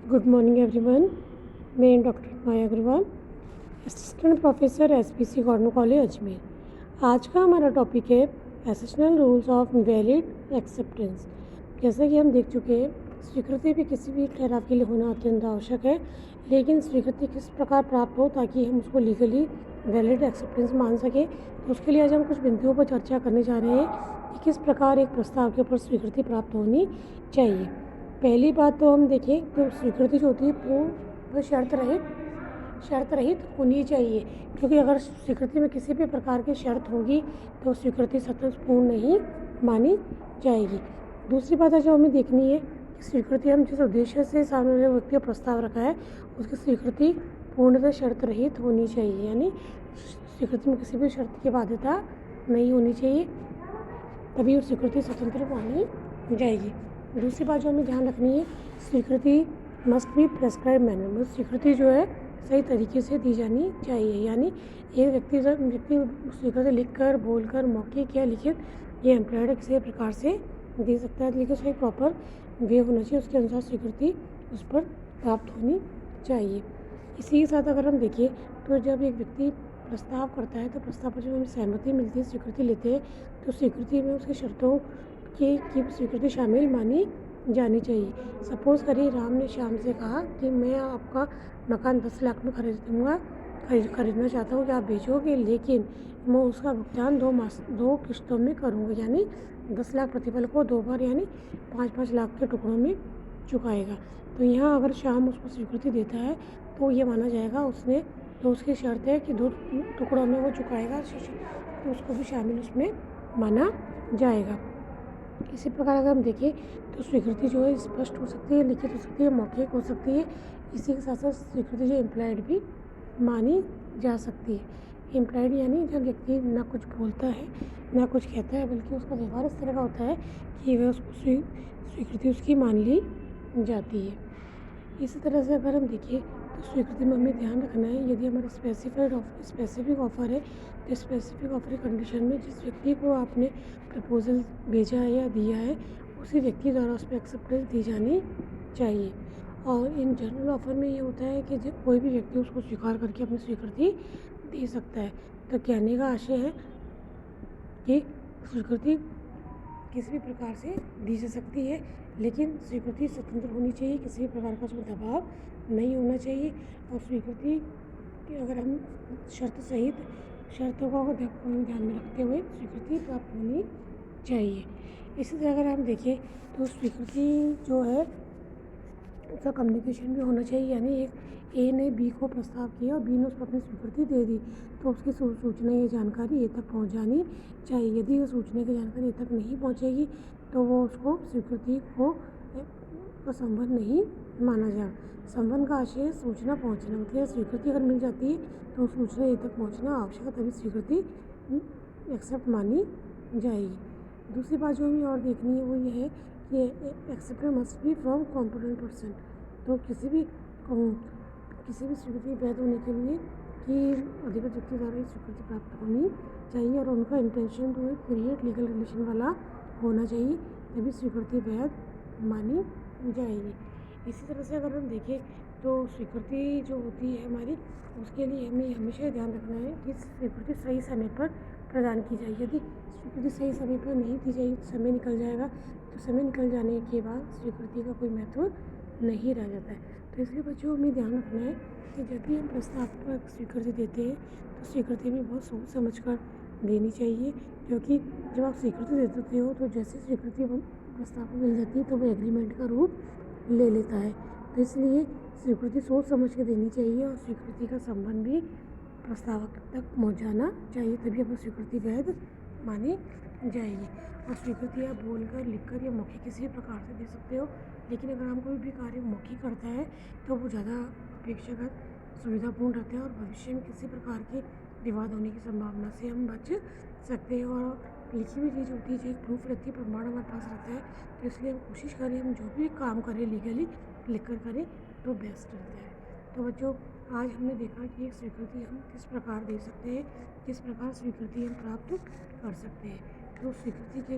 Good morning everyone. मैं doctor Maya Agarwal, assistant professor SPC government college Ajmer. आज का हमारा टॉपिक है essential rules of valid acceptance. जैसा कि हम देख चुके हैं, स्वीकृति भी किसी भी ठहराव के लिए होना अत्यंत आवश्यक है, लेकिन स्वीकृति किस प्रकार प्राप्त हो ताकि हम उसको लीगली वैलिड एक्सेप्टेंस मान सकें, तो उसके लिए आज हम कुछ बिंदुओं पर चर्चा करने जा रहे हैं कि किस प्रकार एक प्रस्ताव के ऊपर स्वीकृति प्राप्त होनी चाहिए। पहली बात तो हम देखें तो स्वीकृति जो होती है वो शर्त रहित होनी चाहिए, क्योंकि अगर स्वीकृति में किसी भी प्रकार की शर्त होगी तो स्वीकृति सत्तापूर्ण नहीं मानी जाएगी। दूसरी बात है जो हमें देखनी है कि स्वीकृति हम जिस उद्देश्य से सामने वाले व्यक्ति का प्रस्ताव रखा है उसकी स्वीकृति पूर्णतः शर्त रहित होनी चाहिए, यानी स्वीकृति में किसी भी शर्त की बाध्यता नहीं होनी चाहिए, तभी वो स्वीकृति स्वतंत्र मानी जाएगी। दूसरी बात जो हमें ध्यान रखनी है, स्वीकृति मस्ट बी प्रेस्क्राइब मैनर में, स्वीकृति जो है सही तरीके से दी जानी चाहिए, यानी एक व्यक्ति स्वीकृति लिखकर, बोलकर, मौखिक या लिखित या एम्प्लॉयड किसी प्रकार से दे सकता है, लेकिन उसका एक प्रॉपर वे होना चाहिए, उसके अनुसार स्वीकृति उस पर प्राप्त होनी चाहिए। इसी के साथ अगर हम देखें तो जब एक व्यक्ति प्रस्ताव करता है तो प्रस्ताव पर जब हमें सहमति मिलती है, स्वीकृति लेते हैं, तो स्वीकृति में उसकी शर्तों की स्वीकृति शामिल मानी जानी चाहिए। सपोज़ करिए राम ने श्याम से कहा कि मैं आपका मकान 10 लाख में खरीदना चाहता हूँ कि आप बेचोगे, लेकिन मैं उसका भुगतान 2 किस्तों में करूँगा, यानी 10 लाख प्रतिफल को 2 बार यानी 5-5 लाख के टुकड़ों में चुकाएगा। तो यहाँ अगर श्याम उसको स्वीकृति देता है तो ये माना जाएगा तो उसकी शर्त है कि 2 टुकड़ों में वो चुकाएगा, तो उसको भी शामिल उसमें माना जाएगा। इसी प्रकार अगर हम देखें तो स्वीकृति जो है स्पष्ट हो सकती है, लिखित हो सकती है, मौखिक हो सकती है। इसी के साथ साथ स्वीकृति जो इम्प्लाइड भी मानी जा सकती है। इम्प्लाइड यानी जब व्यक्ति ना कुछ बोलता है ना कुछ कहता है, बल्कि उसका व्यवहार इस तरह का होता है कि वह उसको स्वीकृति उसकी मान ली जाती है। इसी तरह से अगर हम देखें तो स्वीकृति में हमें ध्यान रखना है, यदि हमारा स्पेसिफिक ऑफ़र है तो स्पेसिफिक ऑफर की कंडीशन में जिस व्यक्ति को आपने प्रपोजल भेजा है या दिया है उसी व्यक्ति द्वारा उस पर एक्सेप्टेंस दी जानी चाहिए। और इन जनरल ऑफर में ये होता है कि जब कोई भी व्यक्ति उसको स्वीकार करके अपनी स्वीकृति दे सकता है। तो कहने का आशय है कि स्वीकृति किसी भी प्रकार से दी जा सकती है, लेकिन स्वीकृति स्वतंत्र होनी चाहिए, किसी भी प्रकार का उसमें दबाव नहीं होना चाहिए। और स्वीकृति की अगर हम शर्तों को ध्यान में रखते हुए स्वीकृति प्राप्त होनी चाहिए। इसी तरह अगर हम देखें तो स्वीकृति जो है उसका कम्युनिकेशन भी होना चाहिए, यानी एक ए ने बी को प्रस्ताव किया और बी ने उसको अपनी स्वीकृति दे दी, तो उसकी सूचना या जानकारी ए तक पहुंच जानी चाहिए। यदि वह सूचना की जानकारी ए तक नहीं पहुंचेगी तो वो उसको स्वीकृति को संबंध नहीं माना जाए। संबंध का आशय सूचना पहुंचना, मतलब स्वीकृति अगर मिल जाती है तो सूचना ए तक पहुंचना आवश्यक है, तभी स्वीकृति एक्सेप्ट मानी जाएगी। दूसरी बात जो हमें और देखनी है वो ये है कि acceptance must be from competent person. तो किसी भी स्वीकृति वैध होने के लिए कि अधिकृत व्यक्ति द्वारा स्वीकृति प्राप्त होनी चाहिए और उनका इंटेंशन तो क्रिएट लीगल रिलेशन वाला होना चाहिए, तभी स्वीकृति वैध मानी जाएगी। इसी तरह से अगर हम देखें तो स्वीकृति जो होती है हमारी, उसके लिए हमें हमेशा ध्यान रखना है कि स्वीकृति सही समय पर प्रदान की जाए। यदि स्वीकृति सही समय पर नहीं दी जाएगी तो समय निकल जाएगा, तो समय निकल जाने के बाद स्वीकृति का कोई महत्व नहीं रह जाता है। तो इसलिए बच्चों हमें ध्यान रखना है कि जब भी हम प्रस्ताव पर स्वीकृति देते हैं तो स्वीकृति में बहुत सोच समझ कर देनी चाहिए, क्योंकि जब आप स्वीकृति दे देते हो तो जैसे स्वीकृति प्रस्ताव को मिल जाती है तो वो एग्रीमेंट का रूप ले लेता है। तो इसलिए स्वीकृति सोच समझ के देनी चाहिए और स्वीकृति का संबंध भी प्रस्तावक तक पहुँच जाना चाहिए, तभी अपनी स्वीकृति वैध मानी जाएगी। और स्वीकृति आप बोलकर, लिखकर या मौखिक किसी भी प्रकार से दे सकते हो, लेकिन अगर हम कोई भी कार्य मौखिक करता है तो वो ज़्यादा अपेक्षाकृत सुविधापूर्ण रहता है और भविष्य में किसी प्रकार के विवाद होने की संभावना से हम बच सकते हैं। और लिखी हुई चीज़ होती है, जो एक प्रूफ रहती है, प्रमाण हमारे पास रहता है, तो इसलिए हम कोशिश करें हम जो भी काम करें लीगली लिख कर करें तो बेस्ट रहता है। तो बच्चों आज हमने देखा कि एक स्वीकृति हम किस प्रकार दे सकते हैं, किस प्रकार स्वीकृति हम प्राप्त कर सकते हैं। तो स्वीकृति के